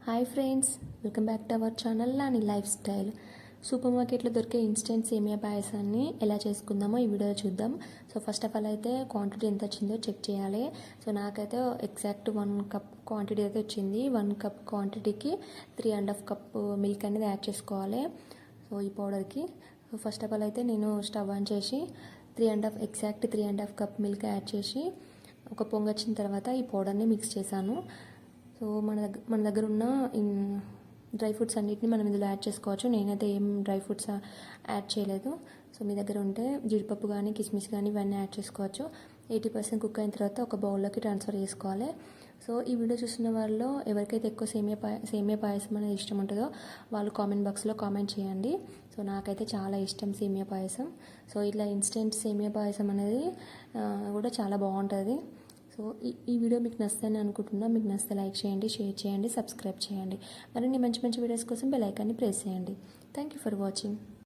Hi friends, welcome back to our channel Nani life style. Super మార్కెట్లో దొరికే instant సేమియా పాయసాన్ని ఎలా చేసుకుందామో ఈ వీడియోలో చూద్దాం. సో ఫస్ట్ ఆఫ్ ఆల్ అయితే క్వాంటిటీ ఎంత వచ్చిందో చెక్ చేయాలి. సో నాకైతే ఎగ్జాక్ట్ 1 కప్ క్వాంటిటీ అయితే వచ్చింది. 1 కప్ క్వాంటిటీకి 3.5 కప్ మిల్క్ అనేది యాడ్ చేసుకోవాలి. సో ఈ పౌడర్కి ఫస్ట్ ఆఫ్ ఆల్ అయితే నేను స్టవ్ ఆన్ చేసి 3.5 కప్ మిల్క్ యాడ్ చేసి ఒక పొంగొచ్చిన తర్వాత ఈ పౌడర్ని మిక్స్ చేశాను. సో మన దగ్గర ఉన్న డ్రై ఫ్రూట్స్ అన్నిటిని మనం ఇందులో యాడ్ చేసుకోవచ్చు. నేనైతే ఏం డ్రై ఫ్రూట్స్ యాడ్ చేయలేదు. సో మీ దగ్గర ఉంటే జీడిపప్పు కానీ కిస్మిస్ కానీ ఇవన్నీ యాడ్ చేసుకోవచ్చు. 80% కుక్ అయిన తర్వాత ఒక బౌల్లోకి ట్రాన్స్ఫర్ చేసుకోవాలి. సో ఈ వీడియో చూస్తున్న వాళ్ళలో ఎవరికైతే ఎక్కువ సేమియా పాయసం అనేది ఇష్టం ఉంటుందో వాళ్ళు కామెంట్ బాక్స్లో కామెంట్ చేయండి. సో నాకైతే చాలా ఇష్టం సేమియా పాయసం. సో ఇట్లా ఇన్స్టెంట్ సేమియా పాయసం అనేది కూడా చాలా బాగుంటుంది. సో ఈ వీడియో మీకు నచ్చుతుందని అనుకుంటున్నా. మీకు నచ్చితే లైక్ చేయండి, షేర్ చేయండి, సబ్స్క్రైబ్ చేయండి. మరిన్ని మంచి మంచి వీడియోస్ కోసం బెల్ ఐకాన్ని ప్రెస్ చేయండి. Thank you for watching.